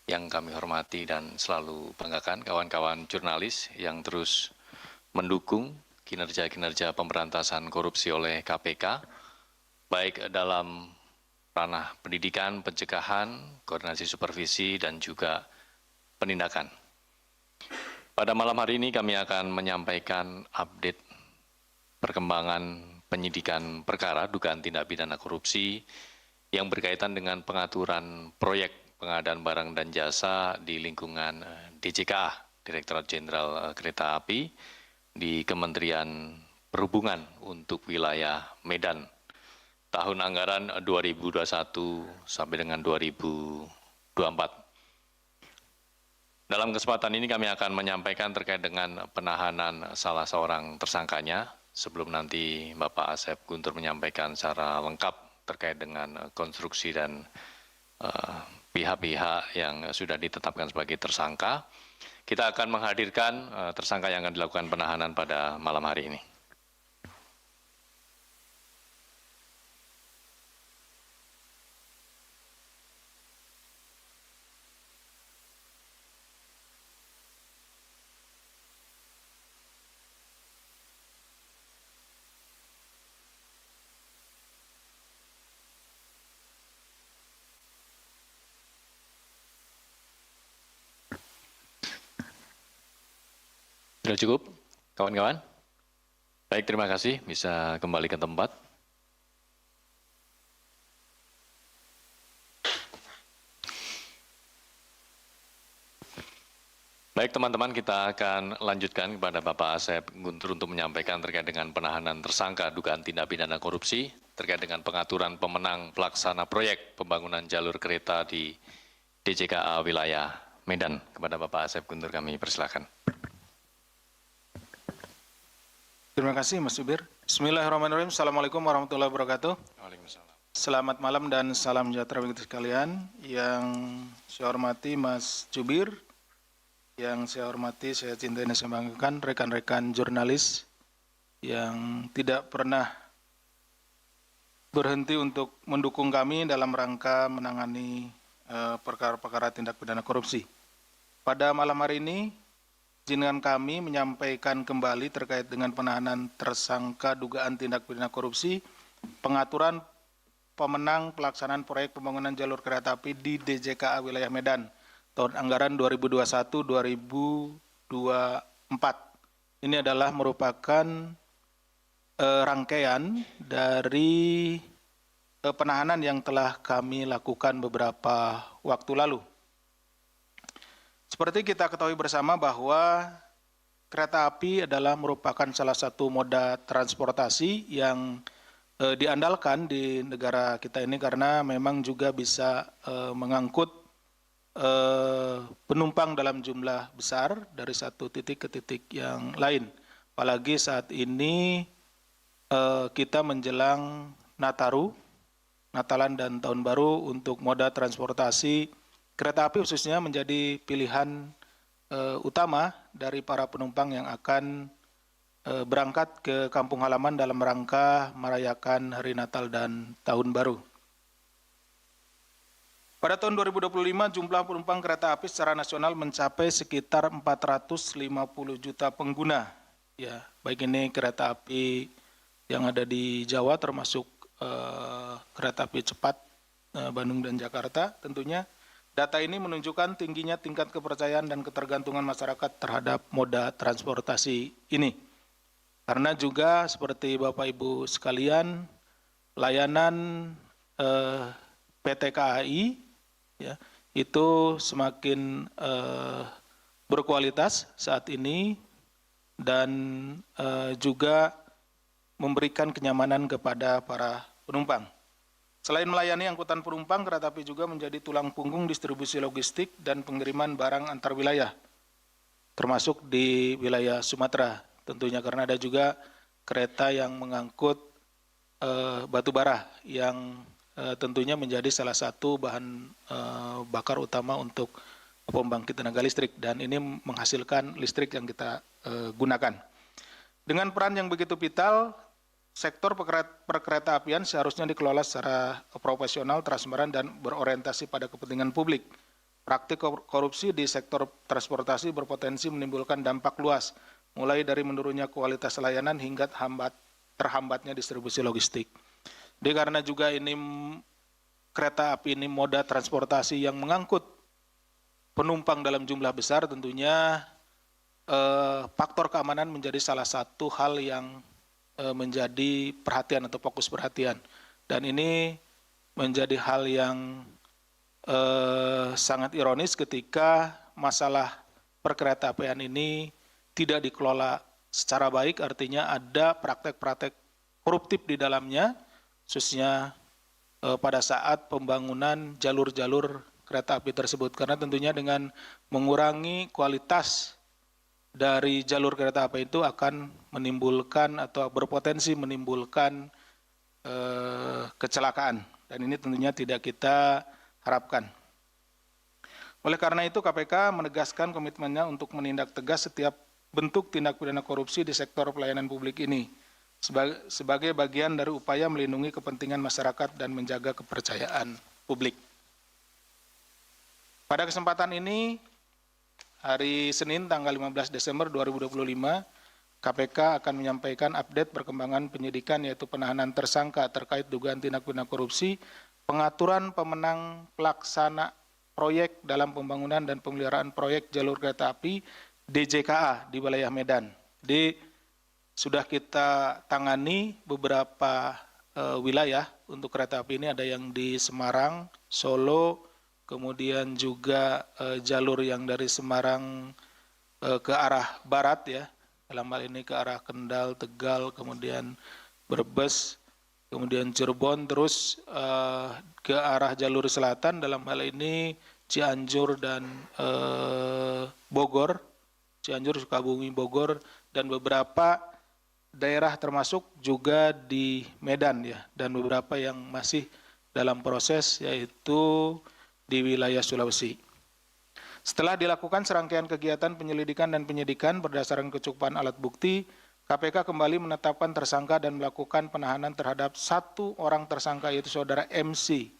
yang kami hormati dan selalu banggakan kawan-kawan jurnalis yang terus mendukung kinerja-kinerja pemberantasan korupsi oleh KPK, baik dalam ranah pendidikan, pencegahan, koordinasi supervisi, dan juga penindakan. Pada malam hari ini kami akan menyampaikan update perkembangan penyidikan perkara dugaan tindak pidana korupsi yang berkaitan dengan pengaturan proyek pengadaan barang dan jasa di lingkungan DJKA, Direktorat Jenderal Kereta Api, di Kementerian Perhubungan untuk wilayah Medan, tahun anggaran 2021 sampai dengan 2024. Dalam kesempatan ini kami akan menyampaikan terkait dengan penahanan salah seorang tersangkanya, sebelum nanti Bapak Asep Guntur menyampaikan secara lengkap terkait dengan konstruksi dan pihak-pihak yang sudah ditetapkan sebagai tersangka. Kita akan menghadirkan tersangka yang akan dilakukan penahanan pada malam hari ini. Sudah cukup, kawan-kawan? Baik, terima kasih. Bisa kembali ke tempat. Baik, teman-teman, kita akan lanjutkan kepada Bapak Asep Guntur untuk menyampaikan terkait dengan penahanan tersangka dugaan tindak pidana korupsi terkait dengan pengaturan pemenang pelaksana proyek pembangunan jalur kereta di DJKA wilayah Medan. Kepada Bapak Asep Guntur kami persilakan. Terima kasih Mas Subir. Bismillahirrahmanirrahim. Assalamualaikum warahmatullahi wabarakatuh. Waalaikumsalam. Selamat malam dan salam sejahtera bagi kita sekalian. Yang saya hormati Mas Jubir, yang saya hormati, saya cintai dan saya banggakan rekan-rekan jurnalis yang tidak pernah berhenti untuk mendukung kami dalam rangka menangani perkara-perkara tindak pidana korupsi. Pada malam hari ini, izinkan kami menyampaikan kembali terkait dengan penahanan tersangka dugaan tindak pidana korupsi, pengaturan pemenang pelaksanaan proyek pembangunan jalur kereta api di DJKA wilayah Medan, tahun anggaran 2021-2024. Ini adalah merupakan rangkaian dari penahanan yang telah kami lakukan beberapa waktu lalu. Seperti kita ketahui bersama bahwa kereta api adalah merupakan salah satu moda transportasi yang diandalkan di negara kita ini karena memang juga bisa mengangkut penumpang dalam jumlah besar dari satu titik ke titik yang lain. Apalagi saat ini kita menjelang Natalan dan Tahun Baru untuk moda transportasi kereta api khususnya menjadi pilihan utama dari para penumpang yang akan berangkat ke kampung halaman dalam rangka merayakan Hari Natal dan Tahun Baru. Pada tahun 2025 jumlah penumpang kereta api secara nasional mencapai sekitar 450 juta pengguna. Ya, baik ini kereta api yang ada di Jawa termasuk kereta api cepat Bandung dan Jakarta tentunya. Data ini menunjukkan tingginya tingkat kepercayaan dan ketergantungan masyarakat terhadap moda transportasi ini. Karena juga seperti Bapak Ibu sekalian, layanan PT KAI ya, itu semakin berkualitas saat ini dan juga memberikan kenyamanan kepada para penumpang. Selain melayani angkutan penumpang, kereta api juga menjadi tulang punggung distribusi logistik dan pengiriman barang antar wilayah, termasuk di wilayah Sumatera. Tentunya karena ada juga kereta yang mengangkut batu bara yang tentunya menjadi salah satu bahan bakar utama untuk pembangkit tenaga listrik dan ini menghasilkan listrik yang kita gunakan. Dengan peran yang begitu vital, sektor perkereta apian seharusnya dikelola secara profesional, transparan, dan berorientasi pada kepentingan publik. Praktik korupsi di sektor transportasi berpotensi menimbulkan dampak luas, mulai dari menurunnya kualitas layanan hingga terhambatnya distribusi logistik. Jadi karena juga ini kereta api ini moda transportasi yang mengangkut penumpang dalam jumlah besar, tentunya faktor keamanan menjadi salah satu hal yang menjadi perhatian atau fokus perhatian. Dan ini menjadi hal yang sangat ironis ketika masalah perkeretaapian ini tidak dikelola secara baik, artinya ada praktek-praktek koruptif di dalamnya, khususnya pada saat pembangunan jalur-jalur kereta api tersebut. Karena tentunya dengan mengurangi kualitas dari jalur kereta api itu akan menimbulkan atau berpotensi menimbulkan kecelakaan. Dan ini tentunya tidak kita harapkan. Oleh karena itu KPK menegaskan komitmennya untuk menindak tegas setiap bentuk tindak pidana korupsi di sektor pelayanan publik ini sebagai bagian dari upaya melindungi kepentingan masyarakat dan menjaga kepercayaan publik. Pada kesempatan ini, hari Senin tanggal 15 Desember 2025, KPK akan menyampaikan update perkembangan penyidikan yaitu penahanan tersangka terkait dugaan tindak pidana korupsi, pengaturan pemenang pelaksana proyek dalam pembangunan dan pemeliharaan proyek jalur kereta api DJKA di wilayah Medan. Jadi sudah kita tangani beberapa wilayah untuk kereta api ini, ada yang di Semarang, Solo, kemudian juga jalur yang dari Semarang ke arah barat ya, dalam hal ini ke arah Kendal, Tegal, kemudian Brebes, kemudian Cirebon, terus ke arah jalur selatan, dalam hal ini Cianjur dan Bogor, Cianjur, Sukabumi, Bogor, dan beberapa daerah termasuk juga di Medan ya, dan beberapa yang masih dalam proses yaitu di wilayah Sulawesi. Setelah dilakukan serangkaian kegiatan penyelidikan dan penyidikan berdasarkan kecukupan alat bukti, KPK kembali menetapkan tersangka dan melakukan penahanan terhadap satu orang tersangka yaitu saudara MC,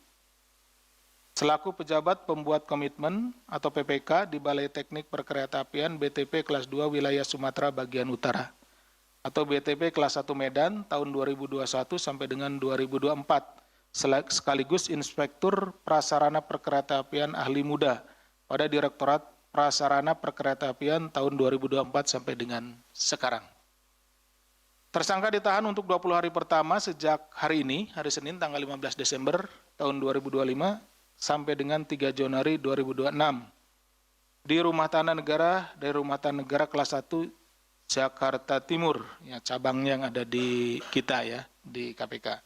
selaku pejabat pembuat komitmen atau PPK di Balai Teknik Perkeretaapian BTP kelas 2 wilayah Sumatera bagian utara atau BTP kelas 1 Medan tahun 2021 sampai dengan 2024 sekaligus Inspektur Prasarana Perkeretaapian Ahli Muda pada Direktorat Prasarana Perkeretaapian tahun 2024 sampai dengan sekarang. Tersangka ditahan untuk 20 hari pertama sejak hari ini, hari Senin tanggal 15 Desember tahun 2025 sampai dengan 3 Januari 2026 di Rumah Tahanan Negara dari Rumah Tahanan Negara kelas 1 Jakarta Timur, ya, cabang yang ada di kita ya, di KPK.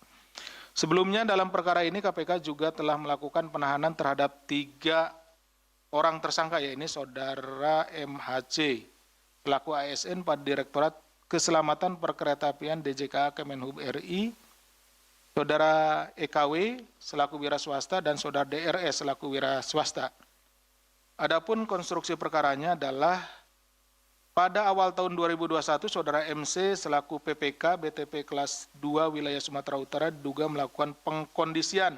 Sebelumnya dalam perkara ini KPK juga telah melakukan penahanan terhadap 3 orang tersangka, yaitu saudara MHC selaku ASN pada Direktorat Keselamatan Perkeretaapian DJKA Kemenhub RI, saudara EKW selaku wira swasta dan saudara DRS selaku wira swasta. Adapun konstruksi perkaranya adalah pada awal tahun 2021, saudara MC selaku PPK BTP kelas 2 wilayah Sumatera Utara diduga melakukan pengkondisian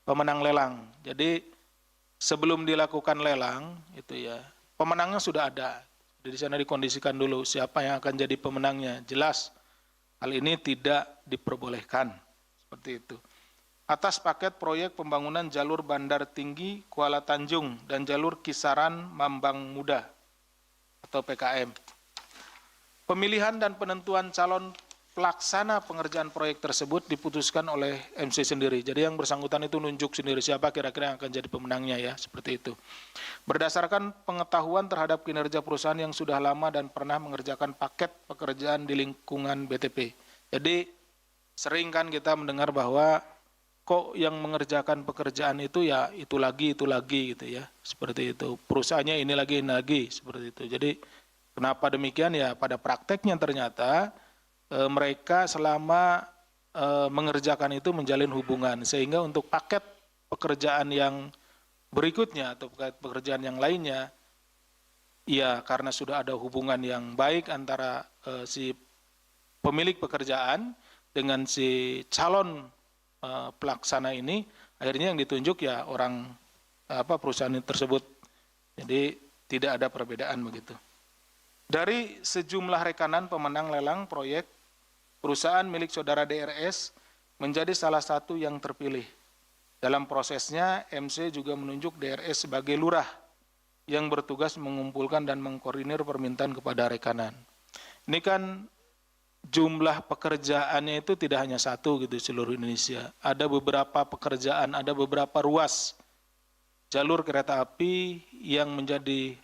pemenang lelang. Jadi sebelum dilakukan lelang itu ya, pemenangnya sudah ada. Di sana dikondisikan dulu siapa yang akan jadi pemenangnya. Jelas hal ini tidak diperbolehkan. Seperti itu. Atas paket proyek pembangunan jalur Bandar Tinggi Kuala Tanjung dan jalur Kisaran Mambang Muda atau PKM. Pemilihan dan penentuan calon pelaksana pengerjaan proyek tersebut diputuskan oleh MC sendiri. Jadi yang bersangkutan itu nunjuk sendiri siapa kira-kira yang akan jadi pemenangnya ya, seperti itu. Berdasarkan pengetahuan terhadap kinerja perusahaan yang sudah lama dan pernah mengerjakan paket pekerjaan di lingkungan BTP. Jadi sering kan kita mendengar bahwa kok yang mengerjakan pekerjaan itu ya itu lagi gitu ya, seperti itu. Perusahaannya ini lagi seperti itu. Jadi kenapa demikian ya, pada prakteknya ternyata mereka selama mengerjakan itu menjalin hubungan, sehingga untuk paket pekerjaan yang berikutnya atau paket pekerjaan yang lainnya ya karena sudah ada hubungan yang baik antara si pemilik pekerjaan dengan si calon pelaksana ini, akhirnya yang ditunjuk ya orang perusahaan tersebut. Jadi tidak ada perbedaan begitu. Dari sejumlah rekanan pemenang lelang proyek, perusahaan milik saudara DRS menjadi salah satu yang terpilih. Dalam prosesnya, MC juga menunjuk DRS sebagai lurah yang bertugas mengumpulkan dan mengkoordinir permintaan kepada rekanan. Ini kan jumlah pekerjaannya itu tidak hanya satu gitu seluruh Indonesia. Ada beberapa pekerjaan, ada beberapa ruas jalur kereta api yang menjadi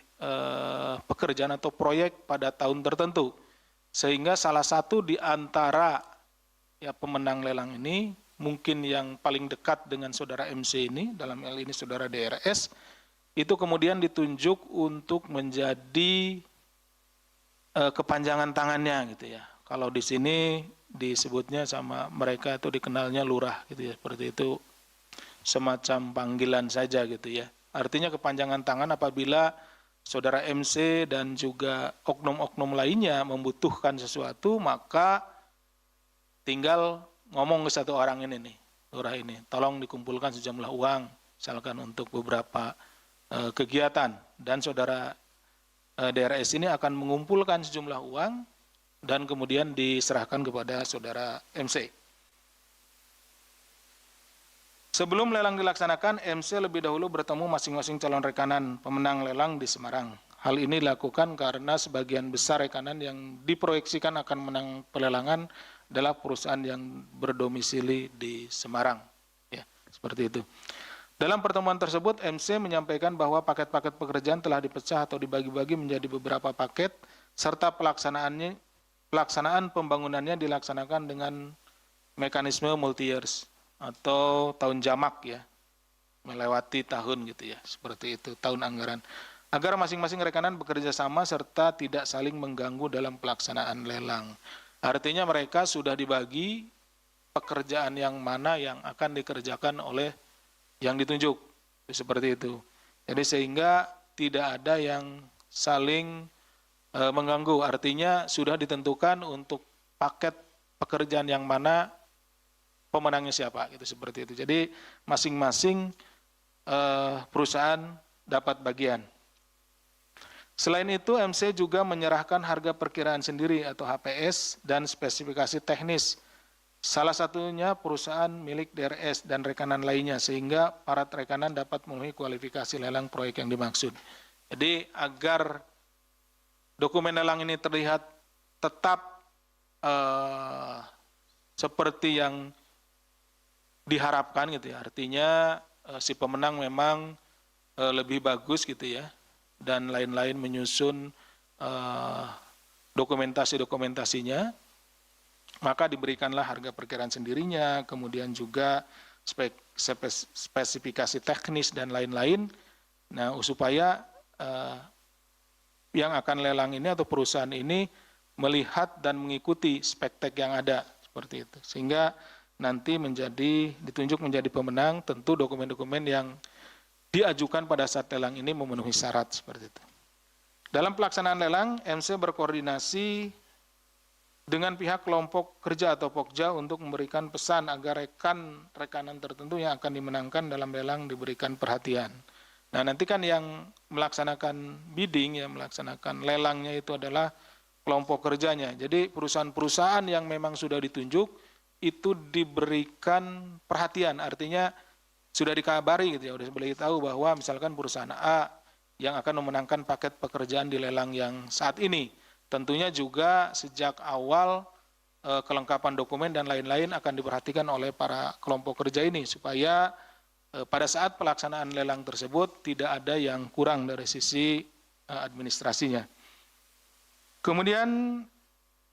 pekerjaan atau proyek pada tahun tertentu. Sehingga salah satu di antara pemenang lelang ini, mungkin yang paling dekat dengan saudara MC ini, dalam hal ini saudara DRS, itu kemudian ditunjuk untuk menjadi kepanjangan tangannya gitu ya. Kalau di sini disebutnya sama mereka itu dikenalnya lurah gitu ya, seperti itu, semacam panggilan saja gitu ya. Artinya kepanjangan tangan apabila saudara MC dan juga oknum-oknum lainnya membutuhkan sesuatu, maka tinggal ngomong ke satu orang ini nih, lurah ini, tolong dikumpulkan sejumlah uang, misalkan untuk beberapa kegiatan, dan saudara DRS ini akan mengumpulkan sejumlah uang dan kemudian diserahkan kepada saudara MC. Sebelum lelang dilaksanakan, MC lebih dahulu bertemu masing-masing calon rekanan pemenang lelang di Semarang. Hal ini dilakukan karena sebagian besar rekanan yang diproyeksikan akan menang pelelangan adalah perusahaan yang berdomisili di Semarang. Ya, seperti itu. Dalam pertemuan tersebut, MC menyampaikan bahwa paket-paket pekerjaan telah dipecah atau dibagi-bagi menjadi beberapa paket, serta pelaksanaan pembangunannya dilaksanakan dengan mekanisme multi-years atau tahun jamak ya, melewati tahun gitu ya, seperti itu, tahun anggaran. Agar masing-masing rekanan bekerja sama serta tidak saling mengganggu dalam pelaksanaan lelang. Artinya mereka sudah dibagi pekerjaan yang mana yang akan dikerjakan oleh yang ditunjuk, seperti itu. Jadi sehingga tidak ada yang saling mengganggu, artinya sudah ditentukan untuk paket pekerjaan yang mana pemenangnya siapa, gitu, seperti itu. Jadi masing-masing perusahaan dapat bagian. Selain itu, MC juga menyerahkan harga perkiraan sendiri atau HPS dan spesifikasi teknis. Salah satunya perusahaan milik DRS dan rekanan lainnya, sehingga para rekanan dapat memenuhi kualifikasi lelang proyek yang dimaksud. Jadi agar dokumen lelang ini terlihat tetap seperti yang diharapkan gitu ya, artinya si pemenang memang lebih bagus gitu ya, dan lain-lain menyusun dokumentasinya, maka diberikanlah harga perkiraan sendirinya, kemudian juga spesifikasi teknis dan lain-lain. Nah, supaya yang akan lelang ini atau perusahaan ini melihat dan mengikuti spek-tek yang ada, seperti itu, sehingga nanti ditunjuk menjadi pemenang, tentu dokumen-dokumen yang diajukan pada saat lelang ini memenuhi syarat, seperti itu. Dalam pelaksanaan lelang, MC berkoordinasi dengan pihak kelompok kerja atau Pokja untuk memberikan pesan agar rekanan tertentu yang akan dimenangkan dalam lelang diberikan perhatian. Nah, nanti kan yang melaksanakan bidding, yang melaksanakan lelangnya itu adalah kelompok kerjanya. Jadi perusahaan-perusahaan yang memang sudah ditunjuk itu diberikan perhatian, artinya sudah dikabari gitu ya, sudah boleh tahu bahwa misalkan perusahaan A yang akan memenangkan paket pekerjaan di lelang yang saat ini, tentunya juga sejak awal kelengkapan dokumen dan lain-lain akan diperhatikan oleh para kelompok kerja ini, supaya pada saat pelaksanaan lelang tersebut tidak ada yang kurang dari sisi administrasinya. Kemudian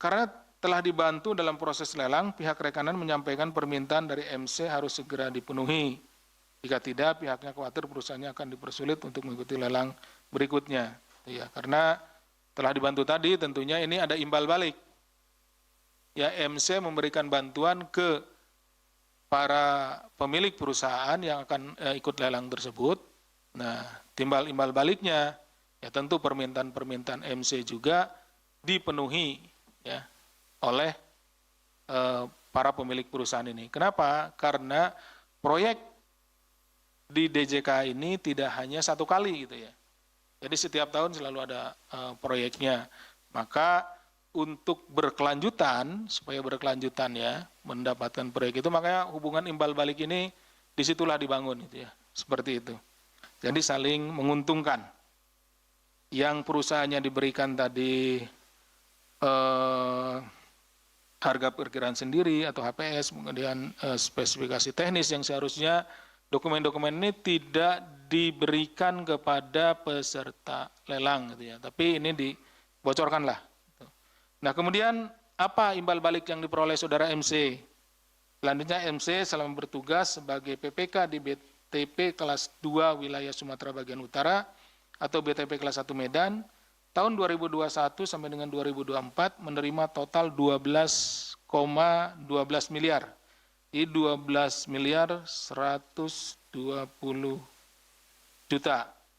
karena telah dibantu dalam proses lelang, pihak rekanan menyampaikan permintaan dari MC harus segera dipenuhi. Jika tidak, pihaknya khawatir perusahaannya akan dipersulit untuk mengikuti lelang berikutnya. Ya, karena telah dibantu tadi, tentunya ini ada imbal balik. Ya, MC memberikan bantuan ke para pemilik perusahaan yang akan ikut lelang tersebut. Nah, timbal imbal baliknya, ya tentu permintaan-permintaan MC juga dipenuhi ya oleh para pemilik perusahaan ini. Kenapa? Karena proyek di DJK ini tidak hanya satu kali gitu ya. Jadi setiap tahun selalu ada proyeknya. Maka untuk berkelanjutan, supaya berkelanjutan ya, mendapatkan proyek itu, makanya hubungan imbal balik ini disitulah dibangun gitu ya. Seperti itu. Jadi saling menguntungkan. Yang perusahaannya diberikan tadi harga perkiraan sendiri atau HPS, kemudian spesifikasi teknis yang seharusnya dokumen-dokumen ini tidak diberikan kepada peserta lelang gitu ya, tapi ini dibocorkan lah. Nah kemudian apa imbal balik yang diperoleh saudara MC? Selanjutnya MC selama bertugas sebagai PPK di BTP kelas 2 wilayah Sumatera bagian utara atau BTP kelas 1 Medan, tahun 2021 sampai dengan 2024 menerima total 12,12 miliar. Di 12 miliar 120 juta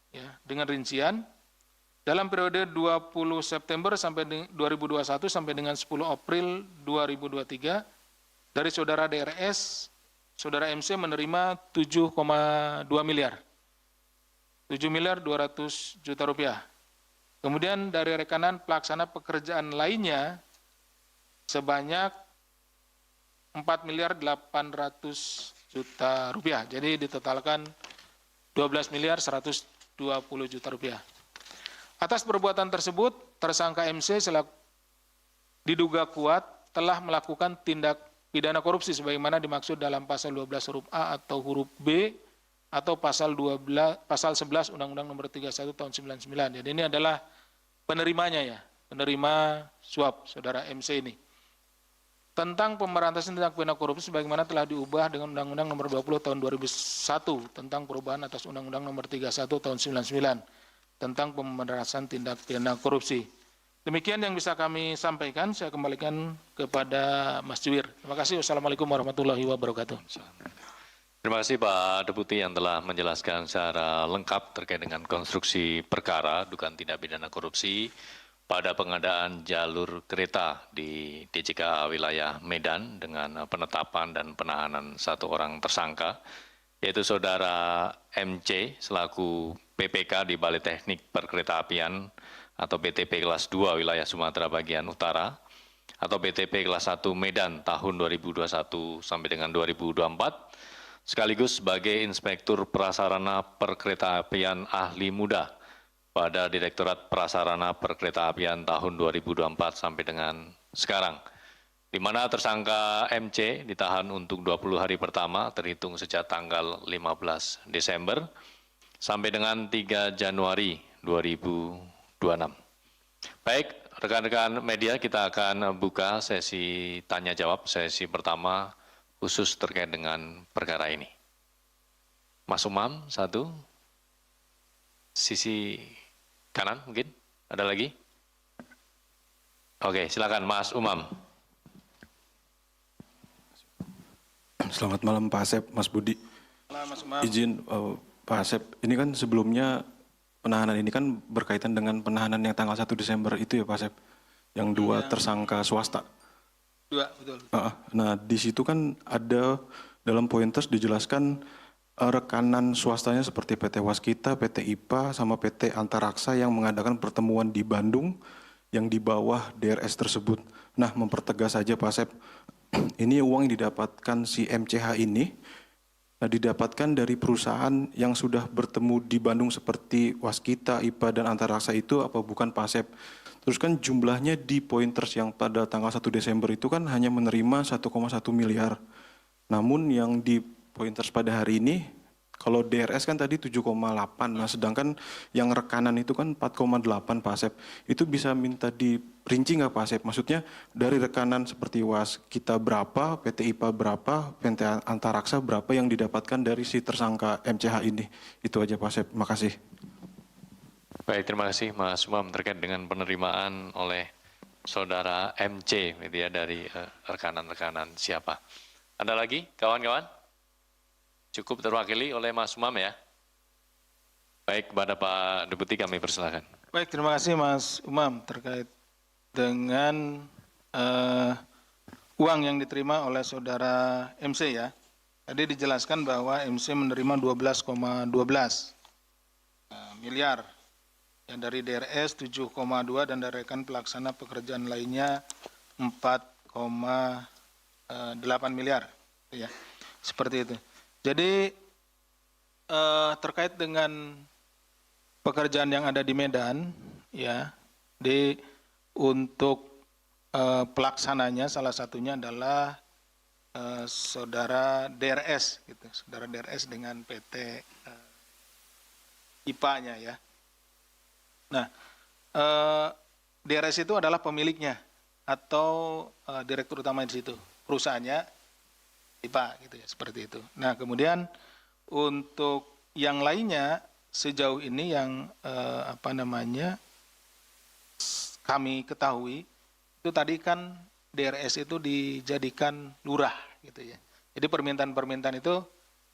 ya, dengan rincian dalam periode 20 September sampai 2021 sampai dengan 10 April 2023 dari saudara DRS, saudara MC menerima 7,2 miliar. 7 miliar 200 juta rupiah. Kemudian dari rekanan pelaksana pekerjaan lainnya sebanyak 4 miliar 800 juta rupiah. Jadi ditotalkan 12 miliar 120 juta rupiah. Atas perbuatan tersebut, tersangka MC selaku diduga kuat telah melakukan tindak pidana korupsi sebagaimana dimaksud dalam pasal 12 huruf A atau huruf B atau pasal 11 Undang-Undang Nomor 31 Tahun 99. Jadi ini adalah penerimanya ya, penerima suap saudara MC ini. Tentang pemberantasan tindak pidana korupsi sebagaimana telah diubah dengan Undang-Undang Nomor 20 Tahun 2001 tentang perubahan atas Undang-Undang Nomor 31 Tahun 99 tentang pemberantasan tindak pidana korupsi. Demikian yang bisa kami sampaikan. Saya kembalikan kepada Mas Juwir. Terima kasih. Wassalamualaikum warahmatullahi wabarakatuh. Terima kasih Pak Deputi yang telah menjelaskan secara lengkap terkait dengan konstruksi perkara dugaan tindak pidana korupsi pada pengadaan jalur kereta di DJK wilayah Medan dengan penetapan dan penahanan satu orang tersangka, yaitu saudara MC selaku PPK di Balai Teknik Perkeretaapian atau BTP kelas 2 wilayah Sumatera bagian utara atau BTP kelas 1 Medan tahun 2021 sampai dengan 2024 sekaligus sebagai Inspektur Prasarana Perkeretaapian Ahli Muda pada Direktorat Prasarana Perkeretaapian tahun 2024 sampai dengan sekarang, di mana tersangka MC ditahan untuk 20 hari pertama terhitung sejak tanggal 15 Desember sampai dengan 3 Januari 2026. Baik, rekan-rekan media, kita akan buka sesi tanya jawab, sesi pertama khusus terkait dengan perkara ini. Mas Umam, satu. Sisi kanan mungkin, ada lagi? Oke, silakan Mas Umam. Selamat malam Pak Asep, Mas Budi. Mas Umam. Izin Pak Asep, ini kan sebelumnya penahanan ini kan berkaitan dengan penahanan yang tanggal 1 Desember itu ya Pak Asep, yang dua tersangka swasta. Dua, betul. Nah di situ kan ada dalam pointers dijelaskan rekanan swastanya seperti PT Waskita, PT IPA, sama PT Antaraksa yang mengadakan pertemuan di Bandung yang di bawah DRS tersebut. Nah mempertegas saja Pak Asep, ini uang yang didapatkan si MCH ini, didapatkan dari perusahaan yang sudah bertemu di Bandung seperti Waskita, IPA, dan Antaraksa itu apa bukan Pak Asep? Terus kan jumlahnya di pointers yang pada tanggal 1 Desember itu kan hanya menerima 1,1 miliar. Namun yang di pointers pada hari ini, kalau DRS kan tadi 7,8, nah sedangkan yang rekanan itu kan 4,8 Pak Asep. Itu bisa minta dirinci nggak Pak Asep? Maksudnya dari rekanan seperti Waskita berapa, PT IPA berapa, PT Antaraksa berapa yang didapatkan dari si tersangka MCH ini. Itu aja Pak Asep, makasih. Baik, terima kasih Mas Umam terkait dengan penerimaan oleh saudara MC gitu ya, dari rekanan-rekanan siapa. Ada lagi kawan-kawan? Cukup terwakili oleh Mas Umam ya. Baik, kepada Pak Deputi kami persilakan. Baik, terima kasih Mas Umam terkait dengan uang yang diterima oleh saudara MC ya. Tadi dijelaskan bahwa MC menerima 12,12 miliar, yang dari DRS 7,2 dan dari rekan pelaksana pekerjaan lainnya 4,8 miliar, ya, seperti itu. Jadi terkait dengan pekerjaan yang ada di Medan, ya, untuk pelaksananya salah satunya adalah saudara DRS, gitu, saudara DRS dengan PT IPA-nya, ya. Nah, DRS itu adalah pemiliknya atau direktur utama di situ, perusahaannya IPA, gitu ya, seperti itu. Nah, kemudian untuk yang lainnya sejauh ini yang kami ketahui itu tadi kan DRS itu dijadikan lurah, gitu ya. Jadi permintaan-permintaan itu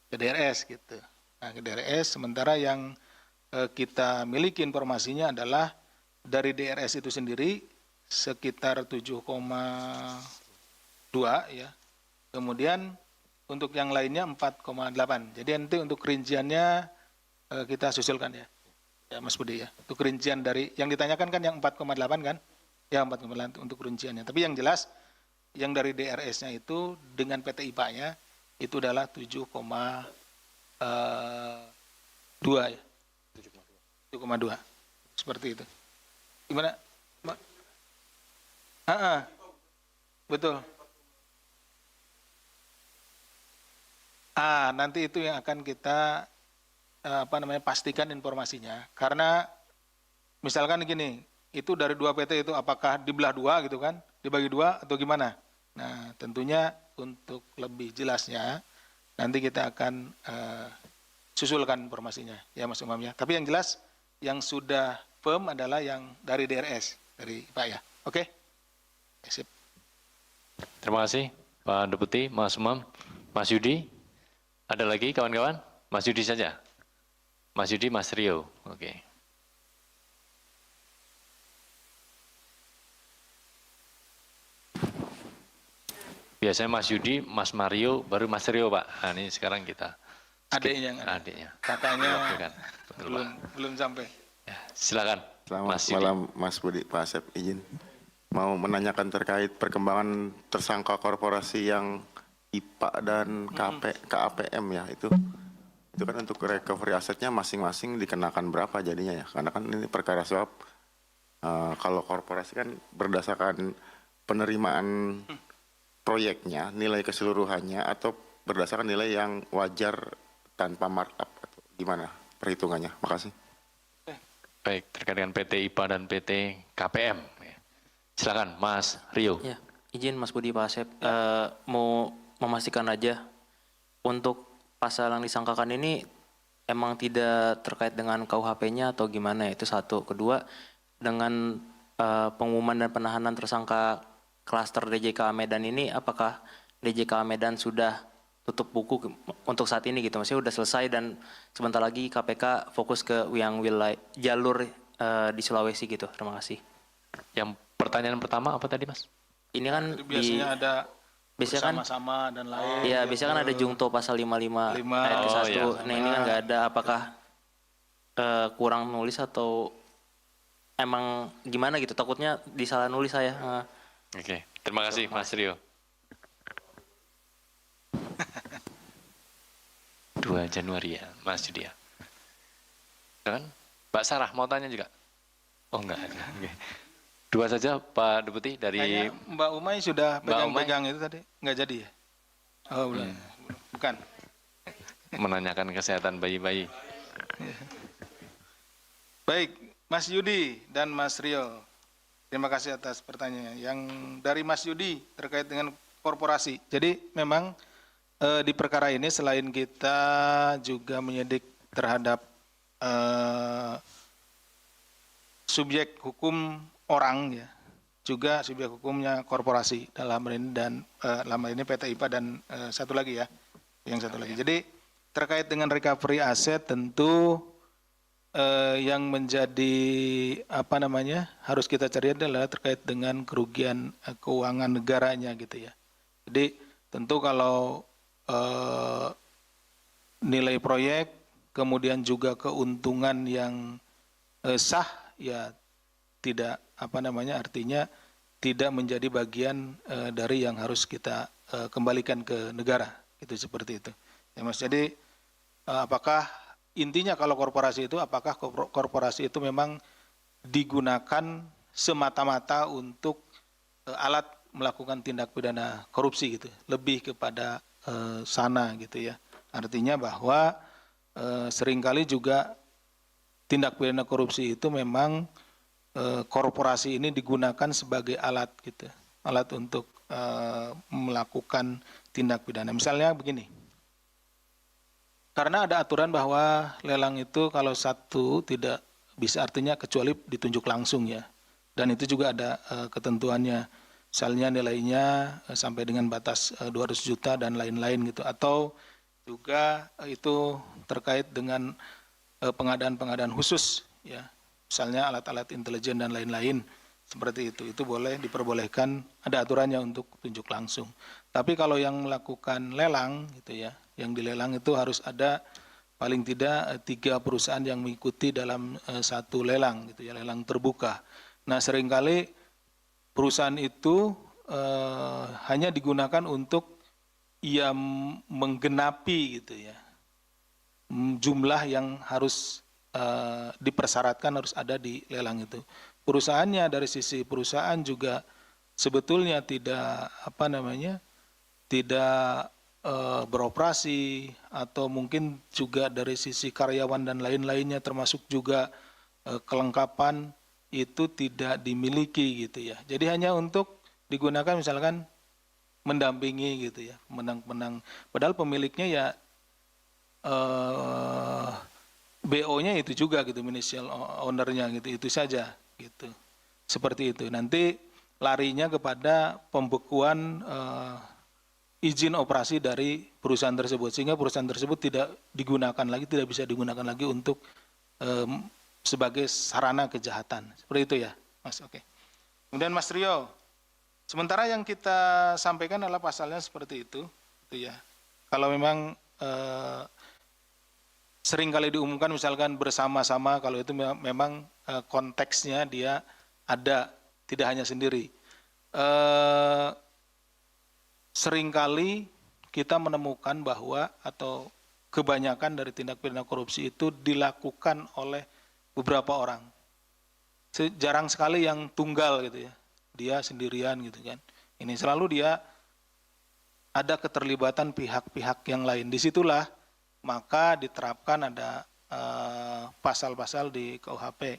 ke DRS, gitu. Nah, ke DRS, sementara yang kita miliki informasinya adalah dari DRS itu sendiri sekitar 7,2, ya. Kemudian untuk yang lainnya 4,8. Jadi nanti untuk rinciannya kita susulkan, ya. Ya, Mas Budi, ya. Untuk rincian dari yang ditanyakan kan yang 4,8 kan? Ya, 4,8 untuk rinciannya. Tapi yang jelas yang dari DRS-nya itu dengan PT IPA-nya itu adalah 7,2, ya. 7,2. Seperti itu. Gimana? Betul. Nanti itu yang akan kita pastikan informasinya. Karena misalkan gini, itu dari 2 PT itu apakah dibelah 2 gitu kan? Dibagi 2 atau gimana? Nah, tentunya untuk lebih jelasnya nanti kita akan susulkan informasinya, ya Mas Umam, ya. Tapi yang jelas yang sudah firm adalah yang dari DRS, dari Pak, ya. Oke? Sip. Terima kasih Pak Deputi, Mas Umam, Mas Yudi. Ada lagi kawan-kawan? Mas Yudi saja. Mas Yudi, Mas Rio. Oke. Biasanya Mas Yudi, Mas Mario, baru Mas Rio, Pak. Nah, ini sekarang kita. Adiknya. Kakaknya Betul, belum sampai. Ya, silakan. Selamat Mas Yudi. malam Mas Budi, Pak Asep, izin mau menanyakan terkait perkembangan tersangka korporasi yang IPA dan KAPM, ya, itu kan untuk recovery asetnya masing-masing dikenakan berapa jadinya, ya, karena kan ini perkara suap. Kalau korporasi kan berdasarkan penerimaan proyeknya, nilai keseluruhannya, atau berdasarkan nilai yang wajar tanpa markup, atau gimana perhitungannya? Makasih. Baik, terkait dengan PT IPA dan PT KPM. Silakan, Mas Rio. Ya, izin Mas Budi, Pak Asep, mau memastikan aja untuk pasal yang disangkakan ini emang tidak terkait dengan KUHP-nya atau gimana, itu satu. Kedua, dengan pengumuman dan penahanan tersangka klaster DJK Medan ini, apakah DJK Medan sudah tutup buku untuk saat ini gitu, maksudnya sudah selesai dan sebentar lagi KPK fokus ke yang wilayah jalur di Sulawesi gitu. Terima kasih. Yang pertanyaan pertama apa tadi, Mas? Ini kan Jadi biasanya ada biasanya kan sama dan lain. iya, biasanya kan ada jungto pasal 55 ayat ke 1. iya. Nah, ini kan nggak ada. Apakah kurang nulis atau emang gimana gitu? Takutnya disalah nulis saya. Oke, terima kasih Mas Rio. 2 Januari ya, Mas Yudi, ya. Dan Mbak Sarah mau tanya juga? Oh, enggak ada. Oke. 2 saja Pak Deputi dari Kayaknya Mbak Umay sudah Mbak pegang itu tadi, nggak jadi ya? Oh, belum. Bukan. menanyakan kesehatan bayi-bayi. Baik, Mas Yudi dan Mas Rio, terima kasih atas pertanyaannya. Yang dari Mas Yudi terkait dengan korporasi. Jadi memang di perkara ini selain kita juga menyidik terhadap subjek hukum orang, ya, juga subjek hukumnya korporasi dalam ini dan dalam ini PT IPA dan satu lagi, ya, yang satu lagi. Jadi terkait dengan recovery aset tentu yang menjadi harus kita cari adalah terkait dengan kerugian keuangan negaranya gitu, ya. Jadi tentu kalau eh, nilai proyek, kemudian juga keuntungan yang sah, ya tidak artinya tidak menjadi bagian dari yang harus kita kembalikan ke negara, gitu seperti itu. Ya Mas, jadi apakah intinya kalau korporasi itu, apakah korporasi itu memang digunakan semata-mata untuk alat melakukan tindak pidana korupsi gitu, lebih kepada sana gitu ya. Artinya bahwa seringkali juga tindak pidana korupsi itu memang korporasi ini digunakan sebagai alat gitu, alat untuk melakukan tindak pidana. Misalnya begini, karena ada aturan bahwa lelang itu kalau satu tidak bisa, artinya kecuali ditunjuk langsung ya, dan itu juga ada ketentuannya, misalnya nilainya sampai dengan batas 200 juta dan lain-lain gitu, atau juga itu terkait dengan pengadaan-pengadaan khusus ya, misalnya alat-alat intelijen dan lain-lain seperti itu boleh diperbolehkan, ada aturannya untuk tunjuk langsung. Tapi kalau yang melakukan lelang gitu ya, yang dilelang itu harus ada paling tidak 3 perusahaan yang mengikuti dalam satu lelang gitu ya, lelang terbuka. Nah seringkali perusahaan itu hanya digunakan untuk ia menggenapi gitu ya, jumlah yang harus dipersyaratkan harus ada di lelang itu. Perusahaannya dari sisi perusahaan juga sebetulnya tidak tidak beroperasi, atau mungkin juga dari sisi karyawan dan lain-lainnya termasuk juga kelengkapan itu tidak dimiliki gitu ya. Jadi hanya untuk digunakan misalkan mendampingi gitu ya, menang-menang. Padahal pemiliknya ya BO-nya itu juga gitu, initial owner-nya gitu, itu saja gitu. Seperti itu. Nanti larinya kepada pembekuan izin operasi dari perusahaan tersebut, sehingga perusahaan tersebut tidak digunakan lagi, tidak bisa digunakan lagi untuk sebagai sarana kejahatan. Seperti itu ya, Mas. Oke. Kemudian Mas Rio, sementara yang kita sampaikan adalah pasalnya seperti itu ya. Kalau memang sering kali diumumkan misalkan bersama-sama, kalau itu memang konteksnya dia ada, tidak hanya sendiri. Seringkali kita menemukan bahwa atau kebanyakan dari tindak pidana korupsi itu dilakukan oleh beberapa orang. Jarang sekali yang tunggal gitu ya, dia sendirian gitu kan. Ini selalu dia ada keterlibatan pihak-pihak yang lain. Disitulah maka diterapkan ada pasal-pasal di KUHP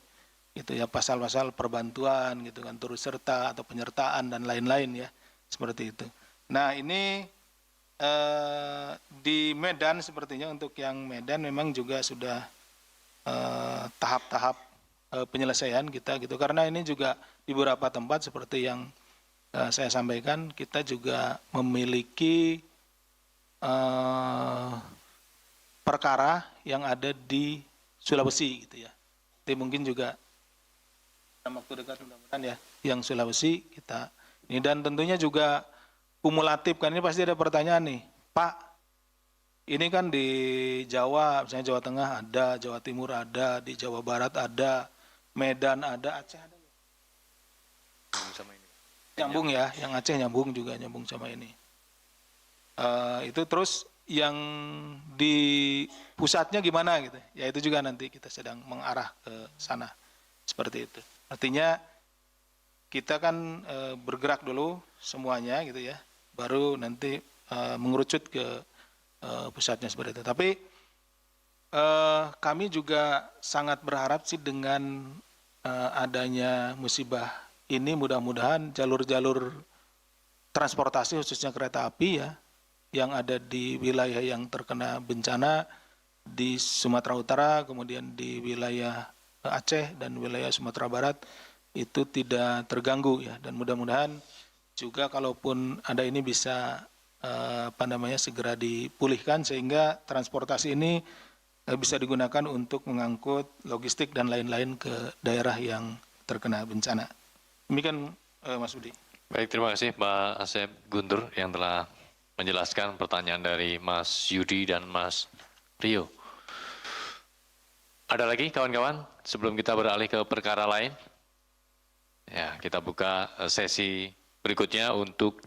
gitu ya, pasal-pasal perbantuan gitu kan, turut serta atau penyertaan dan lain-lain ya, seperti itu. Nah ini di Medan sepertinya, untuk yang Medan memang juga sudah tahap-tahap penyelesaian kita gitu, karena ini juga di beberapa tempat seperti yang saya sampaikan, kita juga memiliki perkara yang ada di Sulawesi gitu ya. Jadi mungkin juga dalam waktu dekat mudah-mudahan ya, yang Sulawesi kita ini, dan tentunya juga kumulatif kan, ini pasti ada pertanyaan nih, Pak, ini kan di Jawa, misalnya Jawa Tengah ada, Jawa Timur ada, di Jawa Barat ada, Medan ada, Aceh ada. Nyambung ya, yang Aceh nyambung juga, nyambung sama ini. Itu terus yang di pusatnya gimana gitu, ya itu juga nanti kita sedang mengarah ke sana, seperti itu. Artinya kita kan bergerak dulu semuanya gitu ya, baru nanti mengerucut ke pusatnya seperti itu. Tapi kami juga sangat berharap sih dengan adanya musibah ini, mudah-mudahan jalur-jalur transportasi khususnya kereta api ya, yang ada di wilayah yang terkena bencana di Sumatera Utara, kemudian di wilayah Aceh dan wilayah Sumatera Barat itu tidak terganggu ya, dan mudah-mudahan juga kalaupun ada ini bisa segera dipulihkan sehingga transportasi ini bisa digunakan untuk mengangkut logistik dan lain-lain ke daerah yang terkena bencana. Demikian Mas Budi. Baik, terima kasih Pak Asep Guntur yang telah menjelaskan pertanyaan dari Mas Yudi dan Mas Rio. Ada lagi kawan-kawan sebelum kita beralih ke perkara lain? Ya, kita buka sesi berikutnya untuk